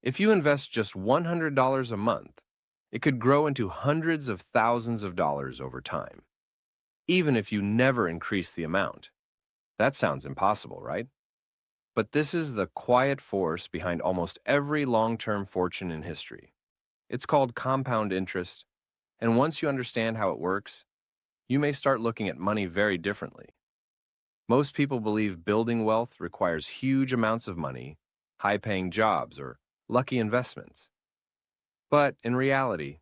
If you invest just $100 a month, it could grow into hundreds of thousands of dollars over time, even if you never increase the amount. That sounds impossible, right? But this is the quiet force behind almost every long-term fortune in history. It's called compound interest, and once you understand how it works, you may start looking at money very differently. Most people believe building wealth requires huge amounts of money, high-paying jobs, or lucky investments. But in reality,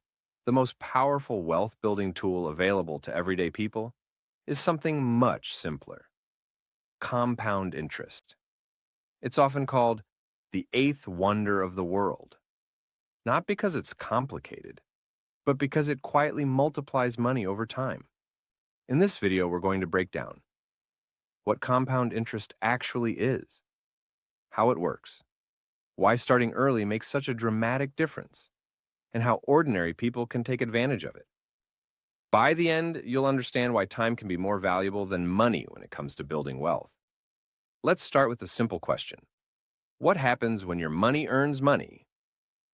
the most powerful wealth-building tool available to everyday people is something much simpler: compound interest. It's often called the eighth wonder of the world, not because it's complicated, but because it quietly multiplies money over time. In this video, we're going to break down what compound interest actually is, how it works, why starting early makes such a dramatic difference, and how ordinary people can take advantage of it. By the end, you'll understand why time can be more valuable than money when it comes to building wealth. Let's start with a simple question. What happens when your money earns money,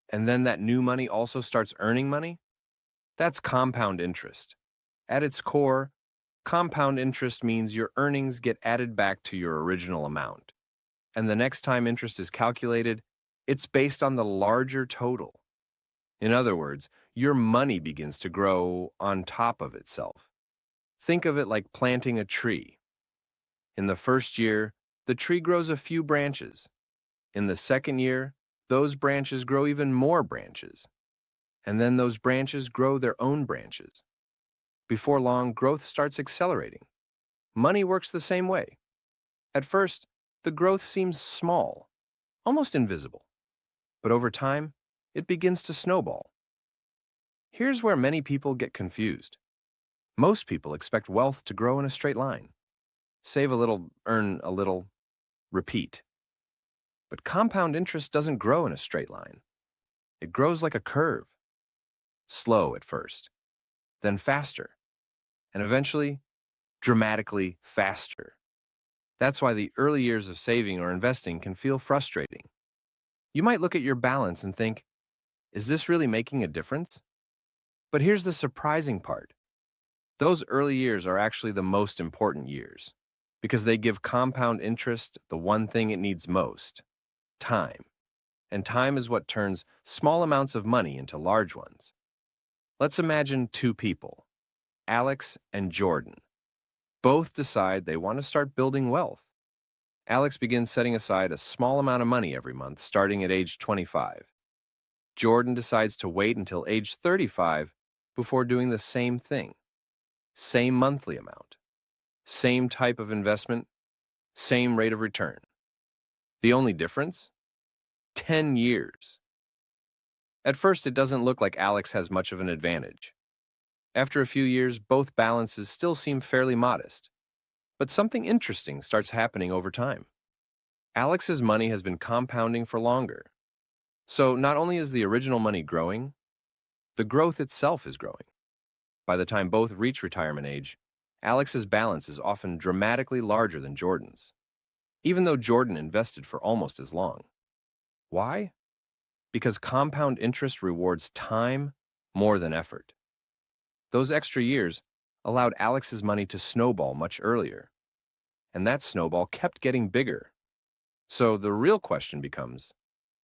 and then that new money also starts earning money? That's compound interest. At its core, compound interest means your earnings get added back to your original amount, and the next time interest is calculated, it's based on the larger total. In other words, your money begins to grow on top of itself. Think of it like planting a tree. In the first year, the tree grows a few branches. In the second year, those branches grow even more branches. And then those branches grow their own branches. Before long, growth starts accelerating. Money works the same way. At first, the growth seems small, almost invisible. But over time, it begins to snowball. Here's where many people get confused. Most people expect wealth to grow in a straight line. Save a little, earn a little, repeat. But compound interest doesn't grow in a straight line. It grows like a curve. Slow at first, then faster, and eventually, dramatically faster. That's why the early years of saving or investing can feel frustrating. You might look at your balance and think, is this really making a difference? But here's the surprising part. Those early years are actually the most important years, because they give compound interest the one thing it needs most: time. And time is what turns small amounts of money into large ones. Let's imagine two people, Alex and Jordan. Both decide they want to start building wealth. Alex begins setting aside a small amount of money every month, starting at age 25. Jordan decides to wait until age 35 before doing the same thing. Same monthly amount, same type of investment, same rate of return. The only difference? 10 years. At first, it doesn't look like Alex has much of an advantage. After a few years, both balances still seem fairly modest. But something interesting starts happening over time. Alex's money has been compounding for longer. So not only is the original money growing, the growth itself is growing. By the time both reach retirement age, Alex's balance is often dramatically larger than Jordan's, even though Jordan invested for almost as long. Why? Because compound interest rewards time more than effort. Those extra years allowed Alex's money to snowball much earlier, and that snowball kept getting bigger. So the real question becomes,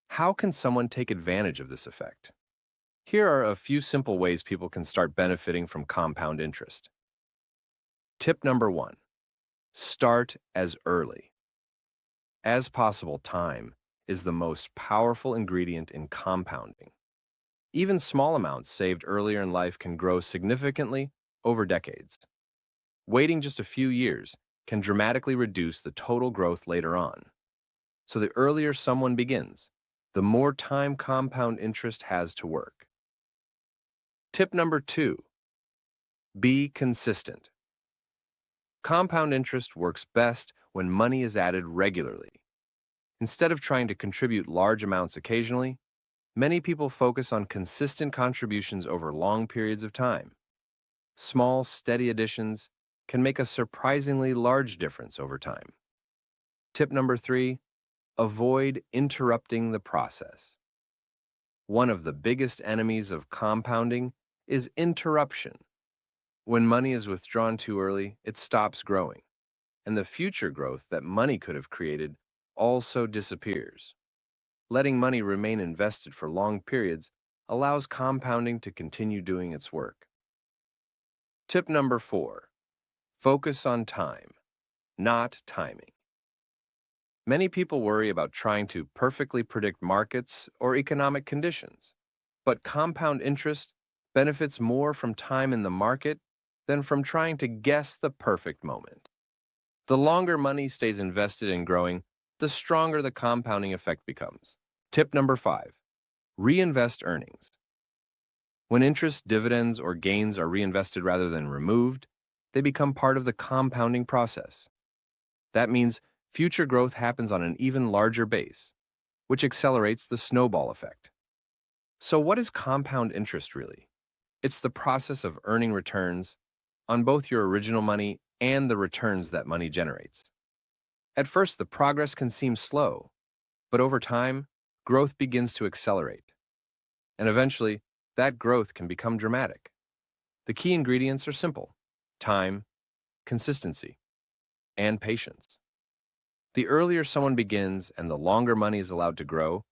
how can someone take advantage of this effect? Here are a few simple ways people can start benefiting from compound interest. Tip number 1. Start as early as possible. Time is the most powerful ingredient in compounding. Even small amounts saved earlier in life can grow significantly over decades. Waiting just a few years can dramatically reduce the total growth later on. So the earlier someone begins, the more time compound interest has to work. Tip number 2. Be consistent. Compound interest works best when money is added regularly. Instead of trying to contribute large amounts occasionally, many people focus on consistent contributions over long periods of time. Small, steady additions can make a surprisingly large difference over time. Tip number 3. Avoid interrupting the process. One of the biggest enemies of compounding is interruption. When money is withdrawn too early, it stops growing, and the future growth that money could have created also disappears. Letting money remain invested for long periods allows compounding to continue doing its work. Tip number 4. Focus on time, not timing. Many people worry about trying to perfectly predict markets or economic conditions, but compound interest benefits more from time in the market than from trying to guess the perfect moment. The longer money stays invested in growing, the stronger the compounding effect becomes. Tip number 5. Reinvest earnings. When interest, dividends, or gains are reinvested rather than removed, they become part of the compounding process. That means future growth happens on an even larger base, which accelerates the snowball effect. So, what is compound interest really? It's the process of earning returns on both your original money and the returns that money generates. At first, the progress can seem slow, but over time, growth begins to accelerate. And eventually, that growth can become dramatic. The key ingredients are simple: time, consistency, and patience. The earlier someone begins and the longer money is allowed to grow,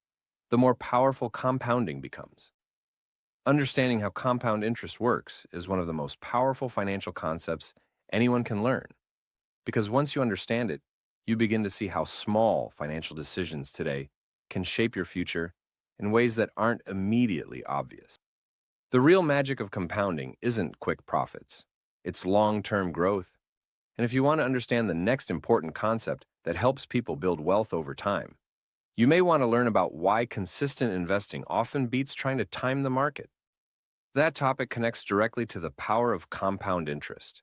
the more powerful compounding becomes. Understanding how compound interest works is one of the most powerful financial concepts anyone can learn, because once you understand it, you begin to see how small financial decisions today can shape your future in ways that aren't immediately obvious. The real magic of compounding isn't quick profits, it's long-term growth. And if you want to understand the next important concept that helps people build wealth over time, you may want to learn about why consistent investing often beats trying to time the market. That topic connects directly to the power of compound interest,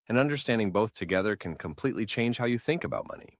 and understanding both together can completely change how you think about money.